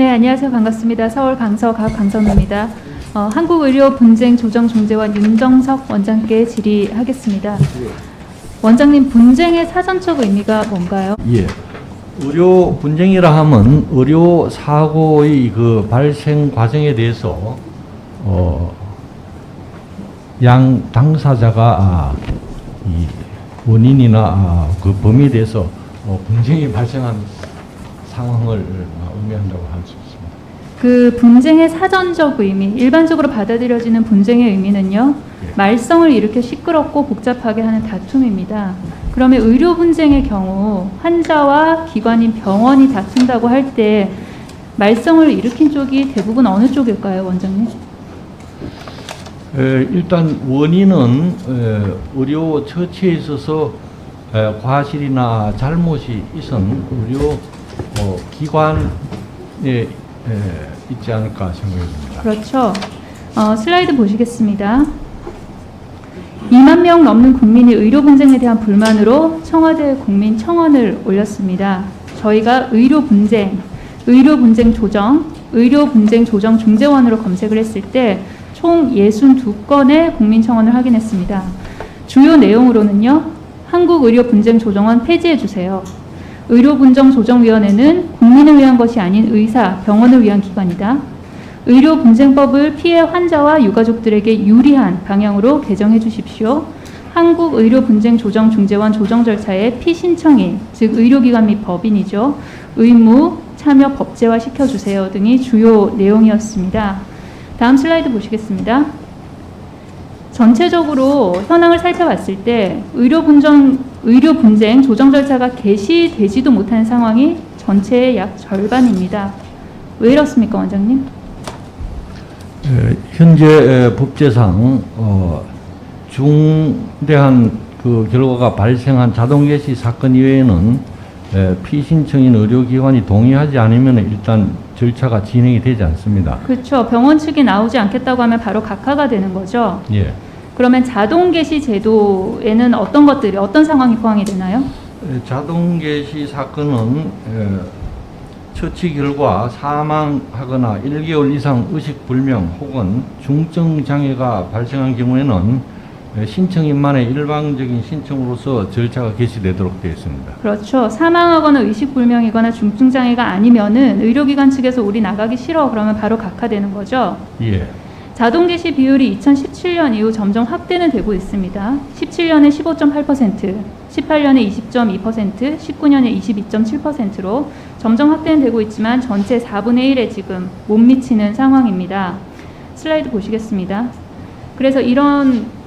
네, 안녕하세요. 반갑습니다. 서울 강서갑 강선우입니다. 한국의료분쟁조정중재원 윤정석 원장께 질의하겠습니다. 원장님, 분쟁의 사전적 의미가 뭔가요? 예. 의료 분쟁이라 하면 의료 사고의 그 발생 과정에 대해서 양 당사자가 이 원인이나 그 범위에 대해서 분쟁이 발생한 상황을 의미한다고 할 수 있습니다. 그 분쟁의 사전적 의미, 일반적으로 받아들여지는 분쟁의 의미는요, 말썽을 일으켜 시끄럽고 복잡하게 하는 다툼입니다. 그러면 의료 분쟁의 경우 환자와 기관인 병원이 다툰다고 할 때 말썽을 일으킨 쪽이 대부분 어느 쪽일까요, 원장님? 일단 원인은 의료 처치에 있어서 과실이나 잘못이 있은 의료 기관에 있지 않을까 생각이 듭니다. 그렇죠. 슬라이드 보시겠습니다. 2만 명 넘는 국민이 의료 분쟁에 대한 불만으로 청와대 국민청원을 올렸습니다. 저희가 의료 분쟁 조정, 의료 분쟁 조정 중재원으로 검색을 했을 때 총 62건의 국민청원을 확인했습니다. 주요 내용으로는요, 한국의료분쟁조정원 폐지해주세요. 의료분쟁조정위원회는 국민을 위한 것이 아닌 의사, 병원을 위한 기관이다. 의료분쟁법을 피해 환자와 유가족들에게 유리한 방향으로 개정해 주십시오. 한국의료분쟁조정중재원 조정 절차의 피신청인, 즉 의료기관 및 법인이죠, 의무 참여 법제화 시켜주세요 등이 주요 내용이었습니다. 다음 슬라이드 보시겠습니다. 전체적으로 현황을 살펴봤을 때 의료 분쟁 조정 절차가 개시되지도 못한 상황이 전체의 약 절반입니다. 왜 이렇습니까, 원장님? 현재 법제상 중대한 그 결과가 발생한 자동 개시 사건 이외에는 피신청인 의료기관이 동의하지 않으면 일단 절차가 진행이 되지 않습니다. 그렇죠. 병원 측이 나오지 않겠다고 하면 바로 각하가 되는 거죠. 예. 그러면 자동 개시 제도에는 어떤 상황이 포함이 되나요? 자동 개시 사건은 처치 결과 사망하거나 1개월 이상 의식 불명 혹은 중증 장애가 발생한 경우에는 신청인만의 일방적인 신청으로서 절차가 개시되도록 되어 있습니다. 그렇죠. 사망하거나 의식불명이거나 중증장애가 아니면은 의료기관 측에서 우리 나가기 싫어 그러면 바로 각하되는 거죠. 예. 자동 개시 비율이 2017년 이후 점점 확대는 되고 있습니다. 17년에 15.8%, 18년에 20.2%, 19년에 22.7%로 점점 확대는 되고 있지만 전체 4분의 1에 지금 못 미치는 상황입니다. 슬라이드 보시겠습니다. 그래서 이런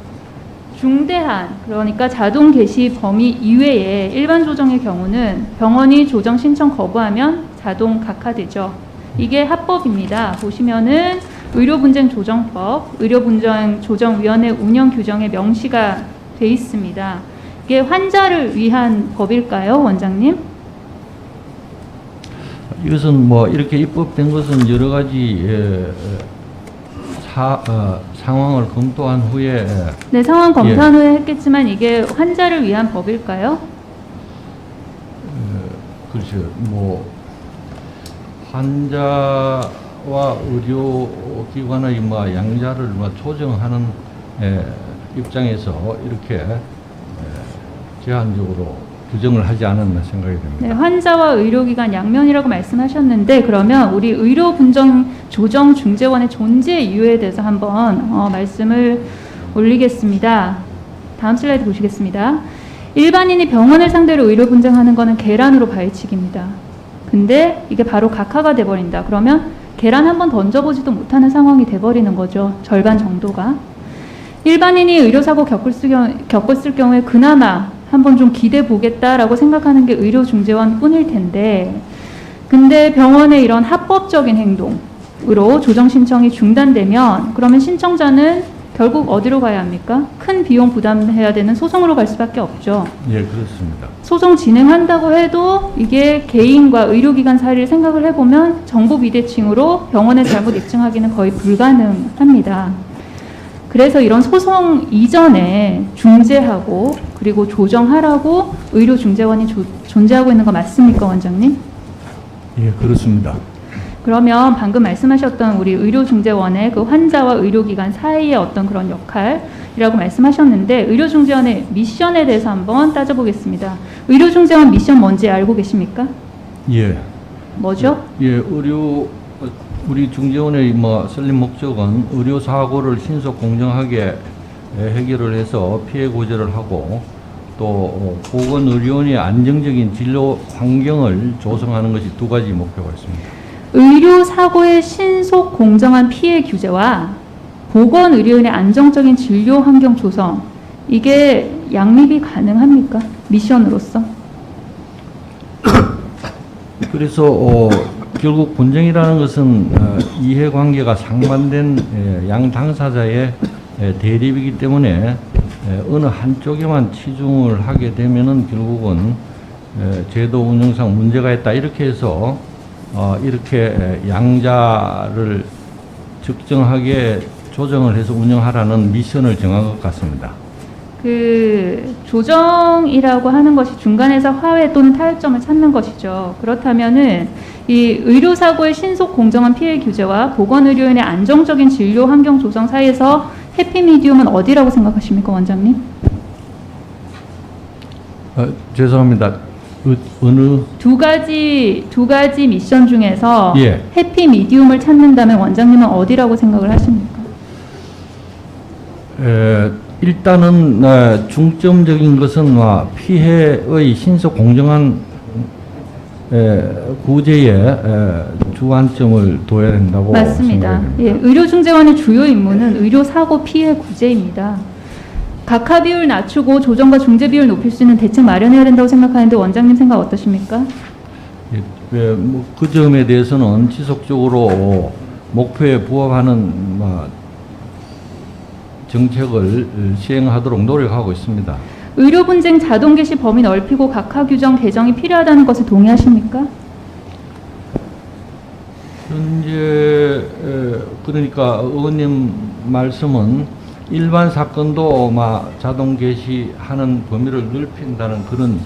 중대한, 그러니까 자동 개시 범위 이외에 일반 조정의 경우는 병원이 조정 신청 거부하면 자동 각하되죠. 이게 합법입니다. 보시면은 의료분쟁조정법, 의료분쟁조정위원회 운영 규정에 명시가 돼 있습니다. 이게 환자를 위한 법일까요, 원장님? 이것은 뭐 이렇게 입법된 것은 여러 가지 상황을 검토한 후에 네, 상황 검토한 후에 했겠지만 이게 환자를 위한 법일까요? 그렇죠. 뭐 환자와 의료기관의 양자를 조정하는 입장에서 이렇게 제한적으로 규정을 하지 않았나 생각이 됩니다. 네, 환자와 의료기관 양면이라고 말씀하셨는데 그러면 우리 의료분쟁조정중재원의 존재 이유에 대해서 한번 말씀을 올리겠습니다. 다음 슬라이드 보시겠습니다. 일반인이 병원을 상대로 의료분쟁하는 거는 계란으로 바위치기입니다. 근데 이게 바로 각하가 돼버린다. 그러면 계란 한번 던져보지도 못하는 상황이 돼버리는 거죠. 절반 정도가. 일반인이 의료사고 겪었을 경우에 그나마 한번 좀 기대 보겠다라고 생각하는 게 의료중재원 뿐일 텐데, 근데 병원의 이런 합법적인 행동으로 조정 신청이 중단되면 그러면 신청자는 결국 어디로 가야 합니까? 큰 비용 부담해야 되는 소송으로 갈 수밖에 없죠. 예, 그렇습니다. 소송 진행한다고 해도 이게 개인과 의료기관 사이를 생각을 해보면 정보 비대칭으로 병원의 잘못 입증하기는 거의 불가능합니다. 그래서 이런 소송 이전에 중재하고 그리고 조정하라고 의료중재원이 존재하고 있는 거 맞습니까, 원장님? 예, 그렇습니다. 그러면 방금 말씀하셨던 우리 의료중재원의 그 환자와 의료기관 사이의 어떤 그런 역할이라고 말씀하셨는데 의료중재원의 미션에 대해서 한번 따져보겠습니다. 의료중재원 미션 뭔지 알고 계십니까? 예. 뭐죠? 예, 우리 중재원의 설립 목적은 의료 사고를 신속 공정하게 해결을 해서 피해 구제를 하고 또 보건의료원의 안정적인 진료 환경을 조성하는 것이 두 가지 목표가 있습니다. 의료 사고의 신속 공정한 피해 규제와 보건의료인의 안정적인 진료 환경 조성 이게 양립이 가능합니까? 미션으로서? 그래서 결국 분쟁이라는 것은 이해관계가 상반된 양 당사자의 대립이기 때문에 어느 한쪽에만 치중을 하게 되면은 결국은 제도 운영상 문제가 있다 이렇게 해서 이렇게 양자를 적정하게 조정을 해서 운영하라는 미션을 정한 것 같습니다. 그 조정이라고 하는 것이 중간에서 화해 또는 타협점을 찾는 것이죠. 그렇다면은 이 의료 사고의 신속 공정한 피해 규제와 보건의료인의 안정적인 진료 환경 조성 사이에서 해피미디움은 어디라고 생각하십니까, 원장님? 죄송합니다. 어느 두 가지 미션 중에서 예. 해피미디움을 찾는다면 원장님은 어디라고 생각을 하십니까? 일단은 중점적인 것은 피해의 신속 공정한 구제에 주안점을 둬야 된다고 맞습니다. 생각합니다. 예, 의료중재원의 주요 임무는 의료사고 피해 구제입니다. 각하 비율 낮추고 조정과 중재 비율 높일 수 있는 대책 마련해야 된다고 생각하는데 원장님 생각 어떠십니까? 그 점에 대해서는 지속적으로 목표에 부합하는 정책을 시행하도록 노력하고 있습니다. 의료 분쟁 자동 개시 범위 넓히고 각하 규정 개정이 필요하다는 것에 동의하십니까? 현재 그러니까 의원님 말씀은 일반 사건도 자동 개시하는 범위를 넓힌다는 그런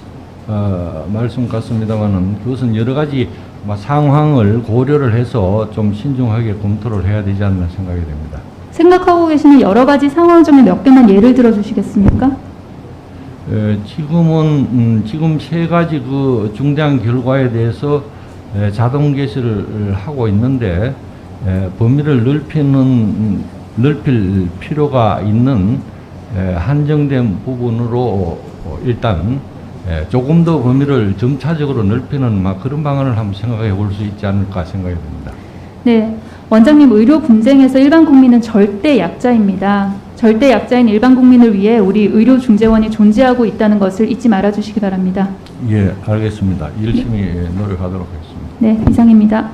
말씀 같습니다만은 그것은 여러 가지 상황을 고려를 해서 좀 신중하게 검토를 해야 되지 않나 생각이 됩니다. 생각하고 계시는 여러 가지 상황 중에 몇 개만 예를 들어 주시겠습니까? 지금 세 가지 그 중대한 결과에 대해서 자동 개시를 하고 있는데 범위를 넓힐 필요가 있는 한정된 부분으로 일단 조금 더 범위를 점차적으로 넓히는 그런 방안을 한번 생각해 볼 수 있지 않을까 생각이 듭니다. 네, 원장님 의료 분쟁에서 일반 국민은 절대 약자입니다. 절대 약자인 일반 국민을 위해 우리 의료중재원이 존재하고 있다는 것을 잊지 말아 주시기 바랍니다. 예, 알겠습니다. 열심히 노력하도록 하겠습니다. 네, 이상입니다.